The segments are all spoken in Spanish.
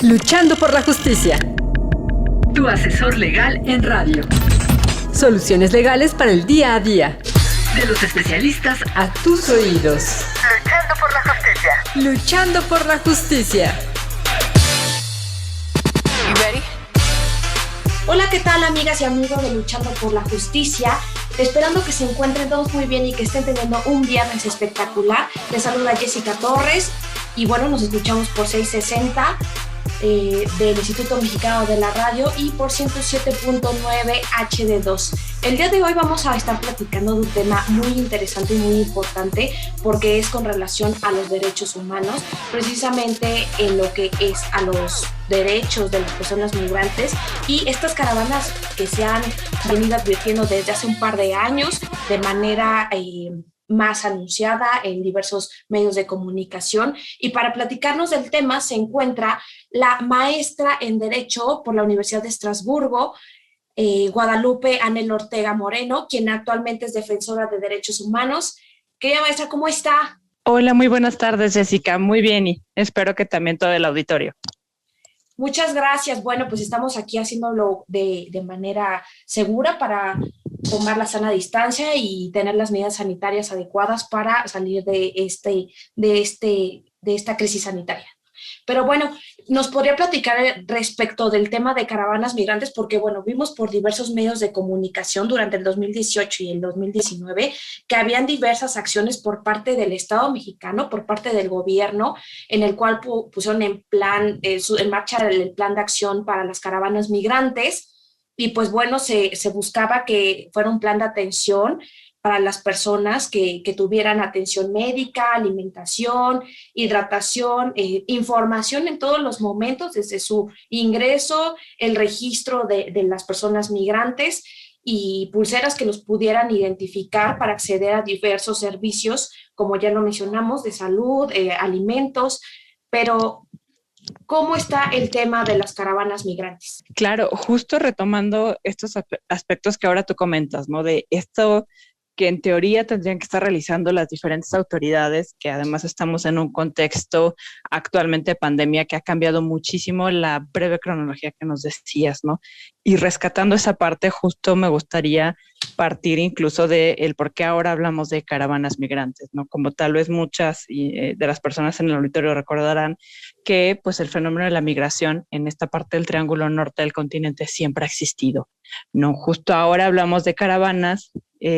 Luchando por la justicia. Tu asesor legal en radio. Soluciones legales para el día a día. De los especialistas a tus oídos. Luchando por la justicia. Luchando por la justicia. Hola, ¿qué tal, amigas y amigos de Luchando por la Justicia? Esperando que se encuentren todos muy bien y que estén teniendo un viernes espectacular. Les saluda Jessica Torres y bueno, nos escuchamos por 660 del Instituto Mexicano de la Radio y por 107.9 HD2. El día de hoy vamos a estar platicando de un tema muy interesante y muy importante porque es con relación a los derechos humanos, precisamente en lo que es a los derechos de las personas migrantes y estas caravanas que se han venido advirtiendo desde hace un par de años de manera más anunciada en diversos medios de comunicación. Y para platicarnos del tema se encuentra la maestra en Derecho por la Universidad de Estrasburgo, Guadalupe Anel Ortega Moreno, quien actualmente es defensora de derechos humanos. Querida maestra, ¿cómo está? Hola, muy buenas tardes, Jessica. Muy bien y espero que también todo el auditorio. Muchas gracias. Bueno, pues estamos aquí haciéndolo de manera segura para tomar la sana distancia y tener las medidas sanitarias adecuadas para salir de esta crisis sanitaria. Pero bueno, nos podría platicar respecto del tema de caravanas migrantes, porque bueno, vimos por diversos medios de comunicación durante el 2018 y el 2019 que habían diversas acciones por parte del Estado mexicano, por parte del gobierno, en el cual pusieron en marcha el plan de acción para las caravanas migrantes. Y pues bueno, se buscaba que fuera un plan de atención para las personas que tuvieran atención médica, alimentación, hidratación, información en todos los momentos, desde su ingreso, el registro de las personas migrantes y pulseras que los pudieran identificar para acceder a diversos servicios, como ya lo mencionamos, de salud, alimentos, pero ¿cómo está el tema de las caravanas migrantes? Claro, justo retomando estos aspectos que ahora tú comentas, ¿no? De esto que en teoría tendrían que estar realizando las diferentes autoridades, que además estamos en un contexto actualmente de pandemia que ha cambiado muchísimo la breve cronología que nos decías, ¿no? Y rescatando esa parte, justo me gustaría partir incluso de el por qué ahora hablamos de caravanas migrantes, ¿no? Como tal vez muchas de las personas en el auditorio recordarán que pues el fenómeno de la migración en esta parte del triángulo norte del continente siempre ha existido, ¿no? Justo ahora hablamos de caravanas,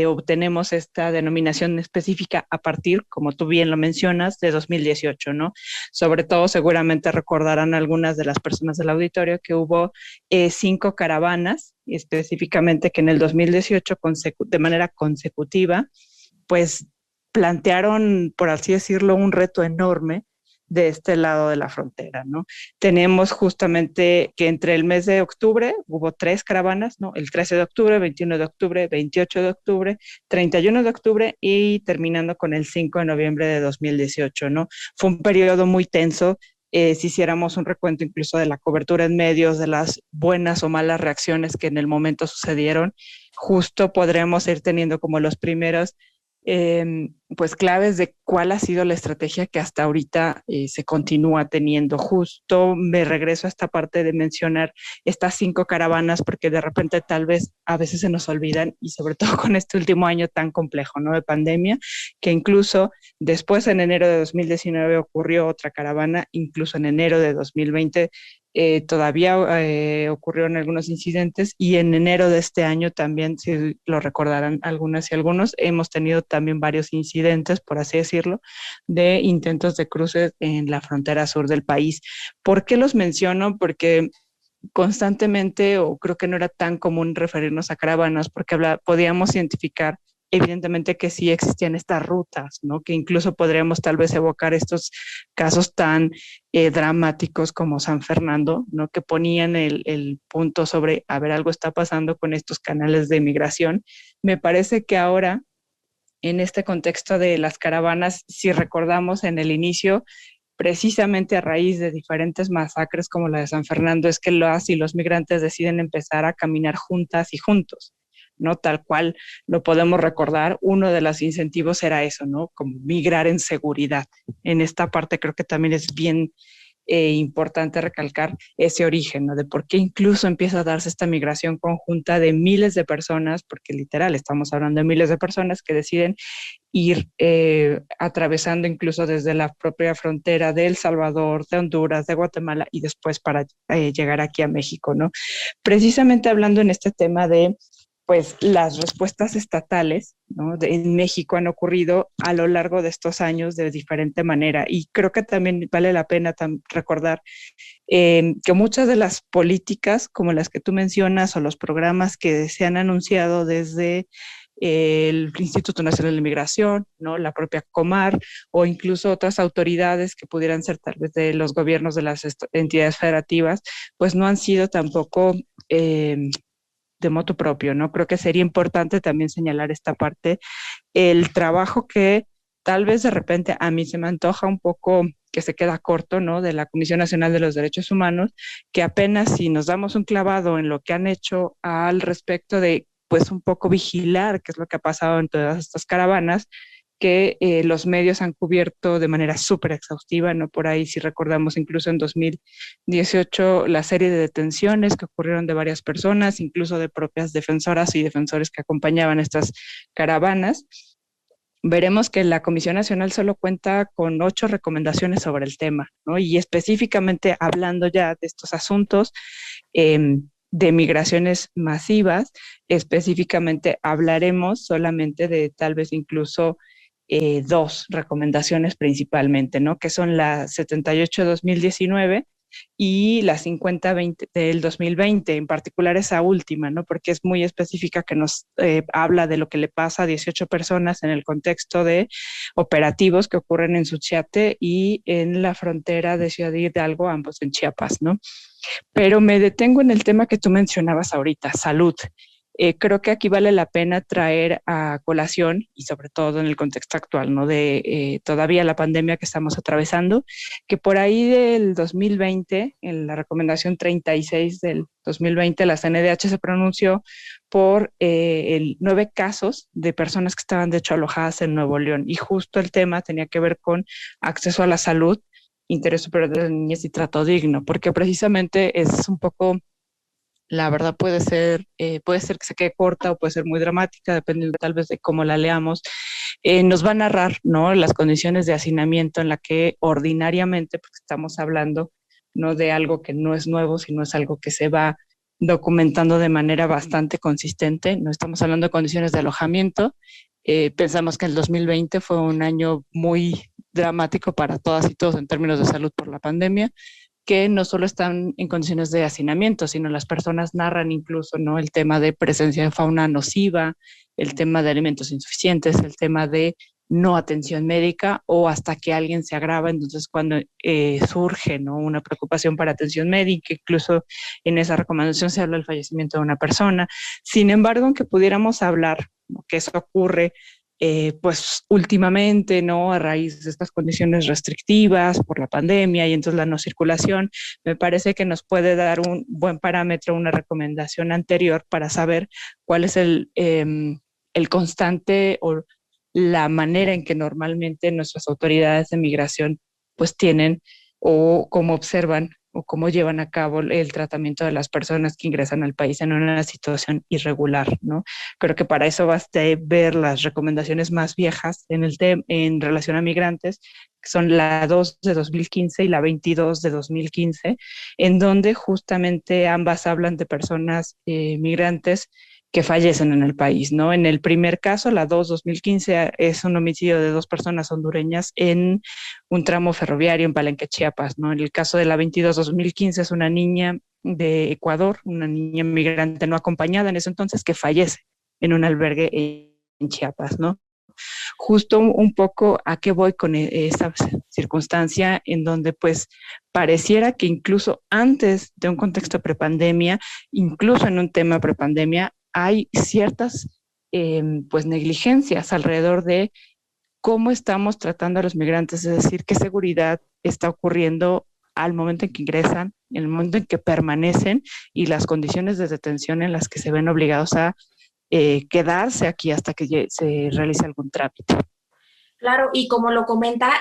obtenemos esta denominación específica a partir, como tú bien lo mencionas, de 2018, ¿no? Sobre todo seguramente recordarán algunas de las personas del auditorio que hubo 5 caravanas, específicamente que en el 2018 de manera consecutiva, pues plantearon, por así decirlo, un reto enorme de este lado de la frontera, ¿no? Tenemos justamente que entre el mes de octubre hubo 3 caravanas, ¿no? El 13 de octubre, 21 de octubre, 28 de octubre, 31 de octubre y terminando con el 5 de noviembre de 2018, ¿no? Fue un periodo muy tenso. Si hiciéramos un recuento incluso de la cobertura en medios, de las buenas o malas reacciones que en el momento sucedieron, justo podremos ir teniendo como los primeros pues claves de cuál ha sido la estrategia que hasta ahorita se continúa teniendo. Justo me regreso a esta parte de mencionar estas 5 caravanas porque de repente tal vez a veces se nos olvidan y sobre todo con este último año tan complejo, ¿no? De pandemia, que incluso después en enero de 2019 ocurrió otra caravana, incluso en enero de 2020 todavía ocurrieron algunos incidentes y en enero de este año también, si lo recordarán algunas y algunos, hemos tenido también varios incidentes, por así decirlo, de intentos de cruces en la frontera sur del país. ¿Por qué los menciono? Porque constantemente, o creo que no era tan común referirnos a caravanas, porque podíamos identificar evidentemente que sí existían estas rutas, ¿no? Que incluso podríamos tal vez evocar estos casos tan dramáticos como San Fernando, ¿no? Que ponían el punto sobre, a ver, algo está pasando con estos canales de migración. Me parece que ahora, en este contexto de las caravanas, si recordamos en el inicio, precisamente a raíz de diferentes masacres como la de San Fernando, es que las y los migrantes deciden empezar a caminar juntas y juntos, ¿no? Tal cual lo podemos recordar, uno de los incentivos era eso, ¿no? Como migrar en seguridad. En esta parte creo que también es bien importante recalcar ese origen, ¿no? De por qué incluso empieza a darse esta migración conjunta de miles de personas, porque literal estamos hablando de miles de personas que deciden ir atravesando incluso desde la propia frontera de El Salvador, de Honduras, de Guatemala y después para llegar aquí a México, ¿no? Precisamente hablando en este tema de pues las respuestas estatales, ¿no? En México han ocurrido a lo largo de estos años de diferente manera y creo que también vale la pena recordar que muchas de las políticas como las que tú mencionas o los programas que se han anunciado desde el Instituto Nacional de Migración, ¿no? La propia Comar o incluso otras autoridades que pudieran ser tal vez de los gobiernos de las entidades federativas, pues no han sido tampoco de motu propio, ¿no? Creo que sería importante también señalar esta parte, el trabajo que tal vez de repente a mí se me antoja un poco que se queda corto, ¿no? De la Comisión Nacional de los Derechos Humanos, que apenas si nos damos un clavado en lo que han hecho al respecto de, pues un poco vigilar qué es lo que ha pasado en todas estas caravanas, que los medios han cubierto de manera súper exhaustiva, ¿no? Por ahí, si recordamos, incluso en 2018, la serie de detenciones que ocurrieron de varias personas, incluso de propias defensoras y defensores que acompañaban estas caravanas. Veremos que la Comisión Nacional solo cuenta con 8 recomendaciones sobre el tema, ¿no? Y específicamente hablando ya de estos asuntos de migraciones masivas, específicamente hablaremos solamente de tal vez incluso 2 recomendaciones principalmente, ¿no? Que son la 78 de 2019 y la 50-20 del 2020, en particular esa última, ¿no? Porque es muy específica, que nos habla de lo que le pasa a 18 personas en el contexto de operativos que ocurren en Suchiate y en la frontera de Ciudad Hidalgo, ambos en Chiapas, ¿no? Pero me detengo en el tema que tú mencionabas ahorita, salud. Creo que aquí vale la pena traer a colación, y sobre todo en el contexto actual, ¿no? De todavía la pandemia que estamos atravesando, que por ahí del 2020, en la recomendación 36 del 2020, la CNDH se pronunció por 9 casos de personas que estaban de hecho alojadas en Nuevo León, y justo el tema tenía que ver con acceso a la salud, interés superior de las niñas y trato digno, porque precisamente es un poco... La verdad puede ser que se quede corta o puede ser muy dramática, dependiendo tal vez de cómo la leamos. Nos va a narrar, ¿no? Las condiciones de hacinamiento en la que ordinariamente, porque estamos hablando no de algo que no es nuevo, sino es algo que se va documentando de manera bastante consistente. No estamos hablando de condiciones de alojamiento. Pensamos que el 2020 fue un año muy dramático para todas y todos en términos de salud por la pandemia, que no solo están en condiciones de hacinamiento, sino las personas narran incluso, ¿no? El tema de presencia de fauna nociva, el tema de alimentos insuficientes, el tema de no atención médica o hasta que alguien se agrava, entonces cuando surge, ¿no? Una preocupación para atención médica, incluso en esa recomendación se habla del fallecimiento de una persona. Sin embargo, aunque pudiéramos hablar, ¿no? Que eso ocurre pues últimamente, ¿no? A raíz de estas condiciones restrictivas por la pandemia y entonces la no circulación, me parece que nos puede dar un buen parámetro, una recomendación anterior para saber cuál es el constante o la manera en que normalmente nuestras autoridades de migración pues tienen o cómo observan o cómo llevan a cabo el tratamiento de las personas que ingresan al país en una situación irregular, ¿no? Creo que para eso basta ver las recomendaciones más viejas en relación a migrantes, que son la 2 de 2015 y la 22 de 2015, en donde justamente ambas hablan de personas migrantes que fallecen en el país, ¿no? En el primer caso, la 2-2015, es un homicidio de 2 personas hondureñas en un tramo ferroviario en Palenque, Chiapas, ¿no? En el caso de la 22-2015 es una niña de Ecuador, una niña migrante no acompañada en ese entonces, que fallece en un albergue en Chiapas, ¿no? Justo un poco a qué voy con esa circunstancia en donde pues pareciera que incluso antes de un contexto prepandemia, incluso en un tema prepandemia, hay ciertas pues negligencias alrededor de cómo estamos tratando a los migrantes, es decir, qué seguridad está ocurriendo al momento en que ingresan, en el momento en que permanecen y las condiciones de detención en las que se ven obligados a quedarse aquí hasta que se realice algún trámite. Claro, y como lo comenta,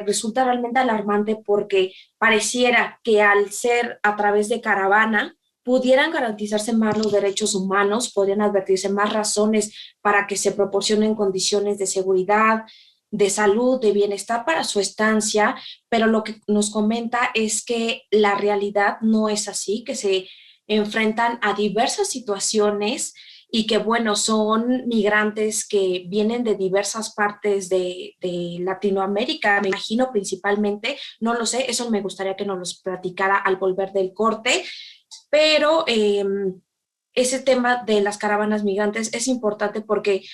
resulta realmente alarmante porque pareciera que al ser a través de caravana pudieran garantizarse más los derechos humanos, podrían advertirse más razones para que se proporcionen condiciones de seguridad, de salud, de bienestar para su estancia, pero lo que nos comenta es que la realidad no es así, que se enfrentan a diversas situaciones y que, bueno, son migrantes que vienen de diversas partes de Latinoamérica, me imagino principalmente, no lo sé, eso me gustaría que nos los platicara al volver del corte, pero ese tema de las caravanas migrantes es importante porque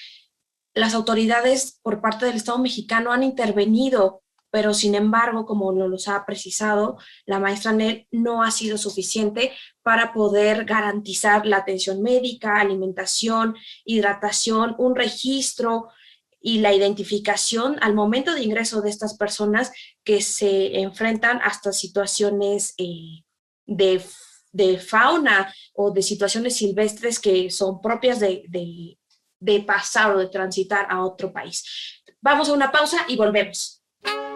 las autoridades por parte del Estado mexicano han intervenido, pero sin embargo, como nos ha precisado la maestra Nel, no ha sido suficiente para poder garantizar la atención médica, alimentación, hidratación, un registro y la identificación al momento de ingreso de estas personas que se enfrentan hasta situaciones de fauna o de situaciones silvestres que son propias de pasar o de transitar a otro país. Vamos a una pausa y volvemos.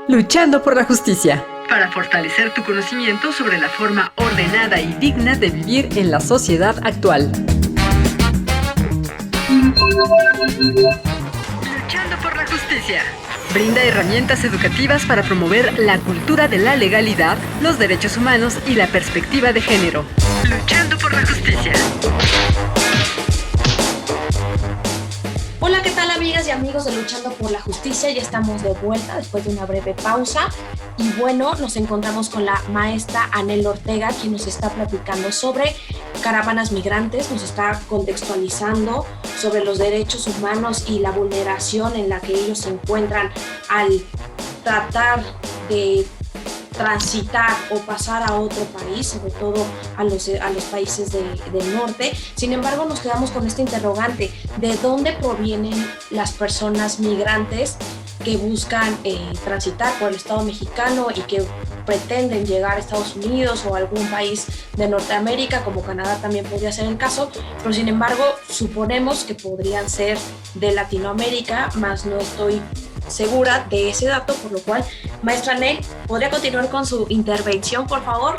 Luchando por la justicia. Para fortalecer tu conocimiento sobre la forma ordenada y digna De vivir en la sociedad actual. Luchando por la justicia. Brinda herramientas educativas para promover la cultura de la legalidad, los derechos humanos y la perspectiva de género. Luchando por la justicia. Hola, ¿qué tal, amigas y amigos de Luchando por la Justicia? Ya estamos de vuelta después de una breve pausa y bueno, nos encontramos con la maestra Anel Ortega, quien nos está platicando sobre caravanas migrantes, nos está contextualizando sobre los derechos humanos y la vulneración en la que ellos se encuentran al tratar de transitar o pasar a otro país, sobre todo a los países del norte. Sin embargo, nos quedamos con esta interrogante: ¿de dónde provienen las personas migrantes que buscan transitar por el Estado mexicano y que pretenden llegar a Estados Unidos o a algún país de Norteamérica, como Canadá también podría ser el caso, pero sin embargo suponemos que podrían ser de Latinoamérica, más no estoy segura de ese dato, por lo cual, maestra Nel, ¿podría continuar con su intervención, por favor?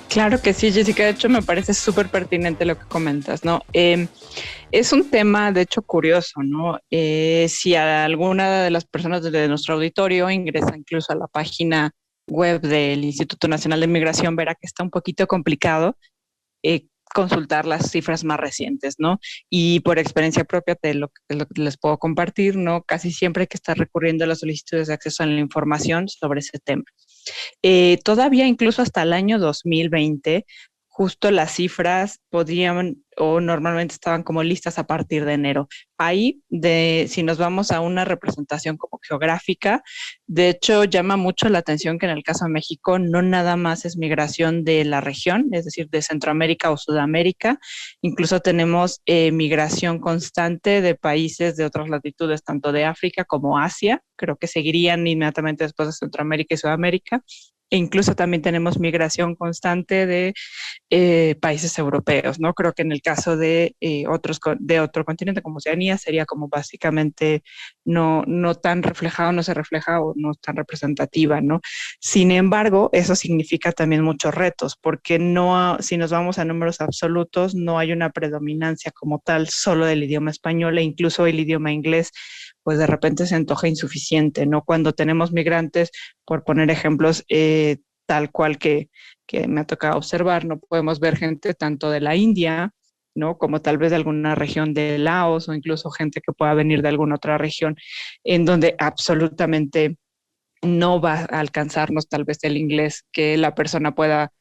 Claro que sí, Jessica. De hecho, me parece súper pertinente lo que comentas, ¿no? Es un tema, de hecho, curioso, ¿no? Si alguna de las personas de nuestro auditorio ingresa incluso a la página web del Instituto Nacional de Migración, verá que está un poquito complicado consultar las cifras más recientes, ¿no? Y por experiencia propia lo que les puedo compartir, ¿no? Casi siempre hay que estar recurriendo a las solicitudes de acceso a la información sobre ese tema. Todavía incluso hasta el año 2020, justo las cifras podrían o normalmente estaban como listas a partir de enero. Ahí, si nos vamos a una representación como geográfica, de hecho llama mucho la atención que en el caso de México no nada más es migración de la región, es decir, de Centroamérica o Sudamérica, incluso tenemos migración constante de países de otras latitudes, tanto de África como Asia, creo que seguirían inmediatamente después de Centroamérica y Sudamérica. E incluso también tenemos migración constante de países europeos, ¿no? Creo que en el caso de otro continente como Oceanía sería como básicamente no tan reflejado, no se refleja o no tan representativa, ¿no? Sin embargo, eso significa también muchos retos, porque si nos vamos a números absolutos, no hay una predominancia como tal solo del idioma español, e incluso el idioma inglés pues de repente se antoja insuficiente, ¿no? Cuando tenemos migrantes, por poner ejemplos, tal cual que me ha tocado observar, ¿no? Podemos ver gente tanto de la India, ¿no? Como tal vez de alguna región de Laos o incluso gente que pueda venir de alguna otra región en donde absolutamente no va a alcanzarnos tal vez el inglés que la persona pueda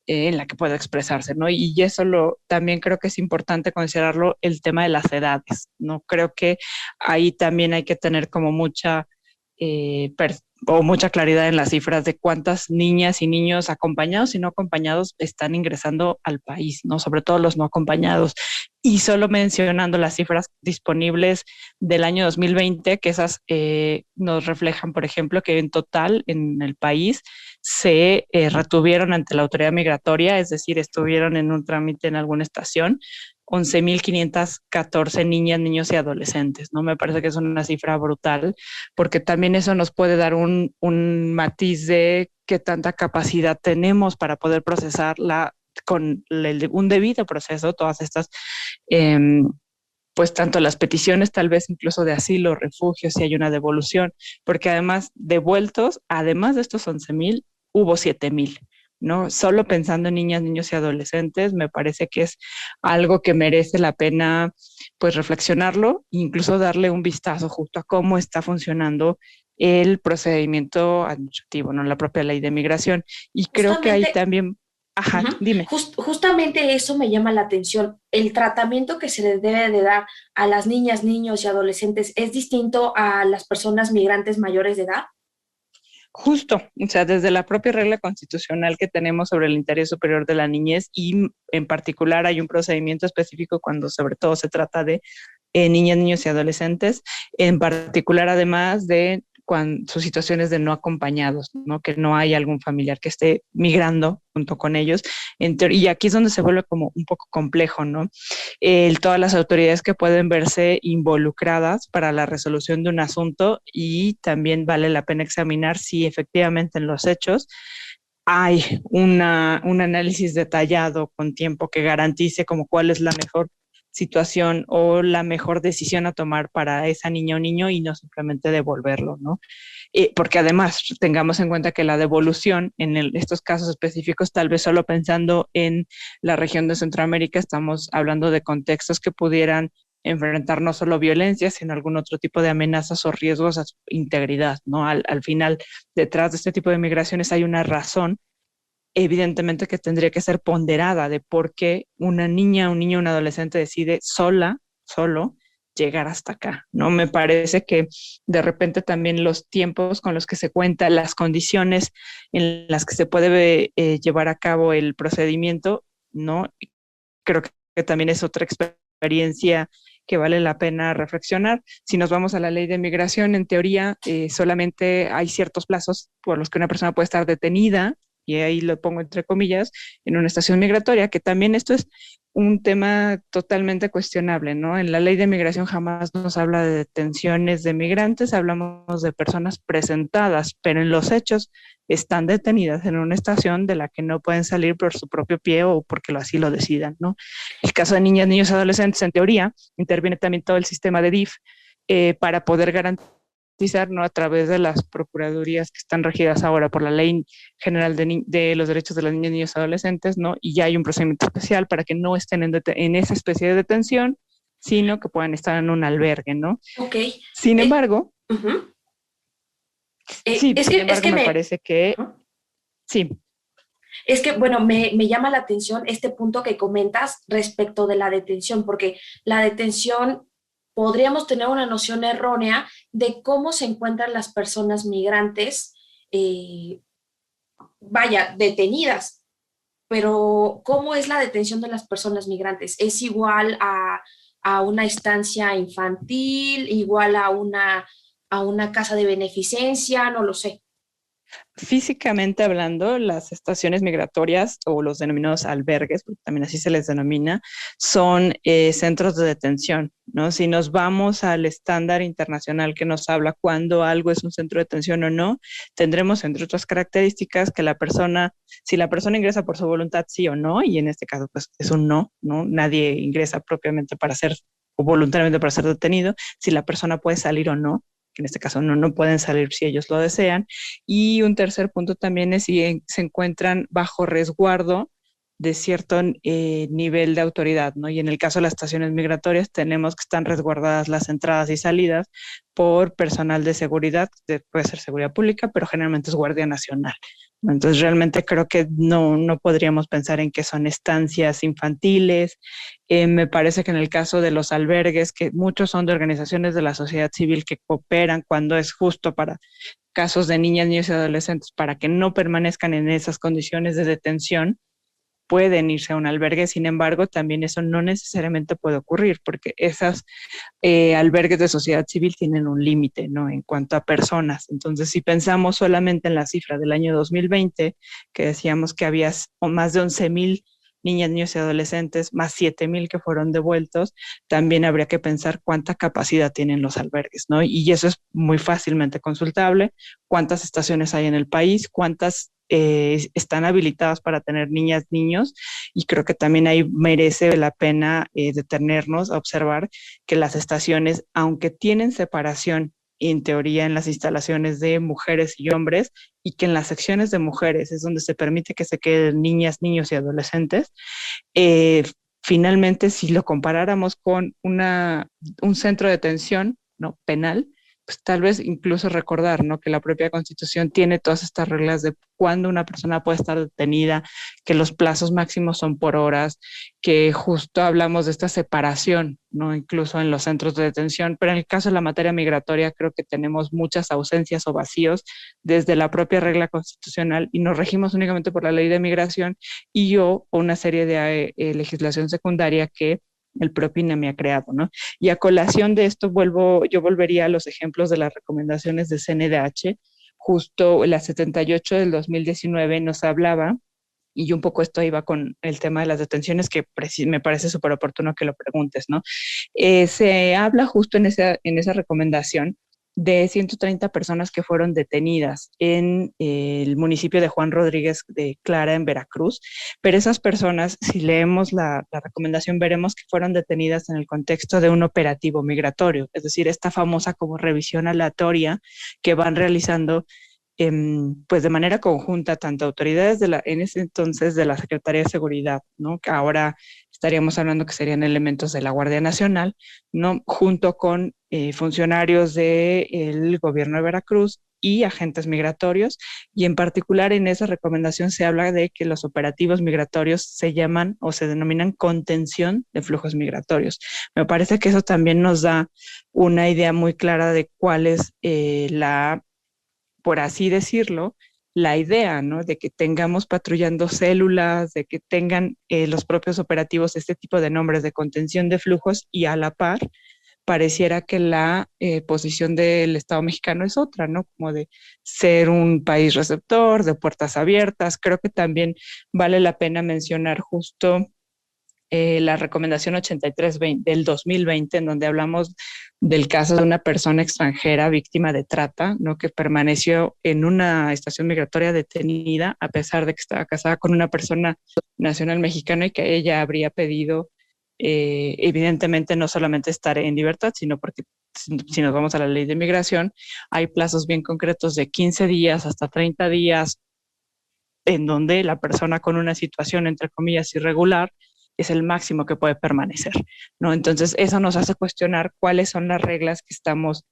en la que pueda expresarse, ¿no? Y eso también creo que es importante considerarlo, el tema de las edades, ¿no? Creo que ahí también hay que tener como mucha claridad en las cifras de cuántas niñas y niños acompañados y no acompañados están ingresando al país, ¿no? Sobre todo los no acompañados. Y solo mencionando las cifras disponibles del año 2020, que esas nos reflejan, por ejemplo, que en total en el país se retuvieron ante la autoridad migratoria, es decir, estuvieron en un trámite en alguna estación, 11.514 niñas, niños y adolescentes, ¿no? Me parece que es una cifra brutal, porque también eso nos puede dar un matiz de qué tanta capacidad tenemos para poder procesarla con un debido proceso, todas estas, pues tanto las peticiones tal vez incluso de asilo, refugio, si hay una devolución, porque además devueltos, además de estos 11.000, hubo 7.000. ¿No? Solo pensando en niñas, niños y adolescentes, me parece que es algo que merece la pena pues reflexionarlo e incluso darle un vistazo justo a cómo está funcionando el procedimiento administrativo, ¿no? La propia ley de migración. Y creo que ahí Justamente, también, ajá, dime. justamente eso me llama la atención. El tratamiento que se le debe de dar a las niñas, niños y adolescentes es distinto a las personas migrantes mayores de edad. Justo, o sea, desde la propia regla constitucional que tenemos sobre el interés superior de la niñez y en particular hay un procedimiento específico cuando sobre todo se trata de niñas, niños y adolescentes, en particular además de cuando sus situaciones de no acompañados, ¿no? Que no hay algún familiar que esté migrando junto con ellos. Y aquí es donde se vuelve como un poco complejo, ¿no? Todas las autoridades que pueden verse involucradas para la resolución de un asunto y también vale la pena examinar si efectivamente en los hechos hay un análisis detallado con tiempo que garantice como cuál es la mejor situación o la mejor decisión a tomar para esa niña o niño y no simplemente devolverlo, ¿no? Porque además tengamos en cuenta que la devolución en estos casos específicos, tal vez solo pensando en la región de Centroamérica, estamos hablando de contextos que pudieran enfrentar no solo violencia, sino algún otro tipo de amenazas o riesgos a su integridad, ¿no? Al final, detrás de este tipo de migraciones hay una razón evidentemente que tendría que ser ponderada de por qué una niña, un niño, un adolescente decide solo, llegar hasta acá, ¿no? Me parece que de repente también los tiempos con los que se cuenta, las condiciones en las que se puede llevar a cabo el procedimiento, ¿no? Creo que también es otra experiencia que vale la pena reflexionar. Si nos vamos a la ley de migración, en teoría solamente hay ciertos plazos por los que una persona puede estar detenida, y ahí lo pongo entre comillas, en una estación migratoria, que también esto es un tema totalmente cuestionable, ¿no? En la ley de migración jamás nos habla de detenciones de migrantes, hablamos de personas presentadas, pero en los hechos están detenidas en una estación de la que no pueden salir por su propio pie o porque así lo decidan, ¿no? El caso de niñas, niños y adolescentes, en teoría, interviene también todo el sistema de DIF para poder garantizar, ¿no? A través de las procuradurías que están regidas ahora por la Ley General de los Derechos de las Niñas, Niños y Adolescentes, ¿no? Y ya hay un procedimiento especial para que no estén en esa especie de detención, sino que puedan estar en un albergue, ¿no? Ok. Sin embargo, Uh-huh. me parece que, uh-huh. sí. Es que, bueno, me llama la atención este punto que comentas respecto de la detención, porque la detención podríamos tener una noción errónea de cómo se encuentran las personas migrantes, detenidas, pero ¿cómo es la detención de las personas migrantes? ¿Es igual a una estancia infantil, igual a una casa de beneficencia? No lo sé. Físicamente hablando, las estaciones migratorias o los denominados albergues, porque también así se les denomina, son centros de detención, ¿no? Si nos vamos al estándar internacional que nos habla cuando algo es un centro de detención o no, tendremos entre otras características que si la persona ingresa por su voluntad sí o no, y en este caso pues es un no, ¿no? Nadie ingresa propiamente para ser o voluntariamente para ser detenido, si la persona puede salir o no, que en este caso no pueden salir si ellos lo desean. Y un tercer punto también es si se encuentran bajo resguardo de cierto nivel de autoridad, ¿no? Y en el caso de las estaciones migratorias tenemos que están resguardadas las entradas y salidas por personal de seguridad, puede ser seguridad pública, pero generalmente es Guardia Nacional. Entonces realmente creo que no podríamos pensar en que son estancias infantiles. Me parece que en el caso de los albergues, que muchos son de organizaciones de la sociedad civil que cooperan cuando es justo para casos de niñas, niños y adolescentes, para que no permanezcan en esas condiciones de detención, pueden irse a un albergue. Sin embargo, también eso no necesariamente puede ocurrir porque esos albergues de sociedad civil tienen un límite, ¿no? En cuanto a personas. Entonces, si pensamos solamente en la cifra del año 2020, que decíamos que había más de 11.000 niñas, niños y adolescentes, más 7,000 que fueron devueltos, también habría que pensar cuánta capacidad tienen los albergues, ¿no? Y eso es muy fácilmente consultable, cuántas estaciones hay en el país, cuántas están habilitadas para tener niñas, niños, y creo que también ahí merece la pena detenernos a observar que las estaciones, aunque tienen separación en teoría en las instalaciones de mujeres y hombres, y que en las secciones de mujeres es donde se permite que se queden niñas, niños y adolescentes, finalmente si lo comparáramos con un centro de detención, ¿no?, penal, pues tal vez incluso recordar, ¿no?, que la propia Constitución tiene todas estas reglas de cuándo una persona puede estar detenida, que los plazos máximos son por horas, que justo hablamos de esta separación, ¿no?, incluso en los centros de detención, pero en el caso de la materia migratoria creo que tenemos muchas ausencias o vacíos desde la propia regla constitucional y nos regimos únicamente por la ley de migración o una serie de legislación secundaria que el propio INEMI ha creado, ¿no? Y a colación de esto yo volvería a los ejemplos de las recomendaciones de CNDH. Justo la 78 del 2019 nos hablaba, y un poco esto iba con el tema de las detenciones, que me parece súper oportuno que lo preguntes, ¿no? Se habla justo en esa recomendación de 130 personas que fueron detenidas en el municipio de Juan Rodríguez de Clara, en Veracruz, pero esas personas, si leemos la recomendación, veremos que fueron detenidas en el contexto de un operativo migratorio, es decir, esta famosa como revisión aleatoria que van realizando pues de manera conjunta tanto autoridades en ese entonces de la Secretaría de Seguridad, ¿no?, que ahora estaríamos hablando que serían elementos de la Guardia Nacional, ¿no?, junto con funcionarios del gobierno de Veracruz y agentes migratorios, y en particular en esa recomendación se habla de que los operativos migratorios se llaman o se denominan contención de flujos migratorios. Me parece que eso también nos da una idea muy clara de cuál es por así decirlo, la idea, ¿no?, de que tengamos patrullando células, de que tengan los propios operativos este tipo de nombres de contención de flujos, y a la par pareciera que la posición del Estado mexicano es otra, ¿no?, como de ser un país receptor, de puertas abiertas. Creo que también vale la pena mencionar justo la recomendación 83 del 2020, en donde hablamos del caso de una persona extranjera víctima de trata, ¿no?, que permaneció en una estación migratoria detenida a pesar de que estaba casada con una persona nacional mexicana y que ella habría pedido evidentemente no solamente estar en libertad, sino porque si nos vamos a la ley de migración, hay plazos bien concretos de 15 días hasta 30 días en donde la persona con una situación entre comillas irregular es el máximo que puede permanecer, ¿no? Entonces, eso nos hace cuestionar cuáles son las reglas que estamos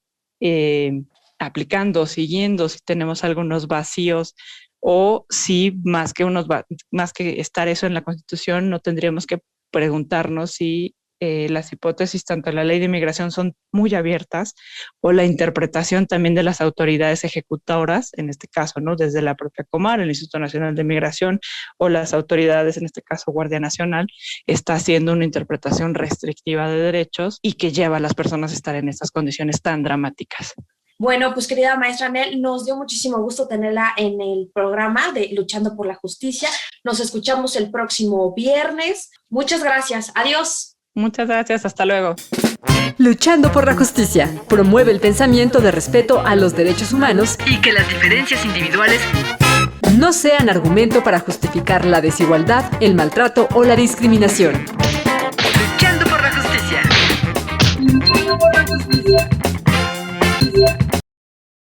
aplicando, siguiendo, si tenemos algunos vacíos o si más que estar eso en la Constitución, no tendríamos que preguntarnos si las hipótesis tanto en la ley de inmigración son muy abiertas o la interpretación también de las autoridades ejecutoras, en este caso, ¿no?, desde la propia Comar, el Instituto Nacional de Migración, o las autoridades, en este caso Guardia Nacional, está haciendo una interpretación restrictiva de derechos y que lleva a las personas a estar en estas condiciones tan dramáticas. Bueno, pues querida maestra Anel, nos dio muchísimo gusto tenerla en el programa de Luchando por la Justicia. Nos escuchamos el próximo viernes. Muchas gracias. Adiós. Muchas gracias, hasta luego. Luchando por la Justicia promueve el pensamiento de respeto a los derechos humanos Y que las diferencias individuales no sean argumento para justificar la desigualdad, el maltrato o la discriminación. Luchando por la Justicia. Luchando por la Justicia.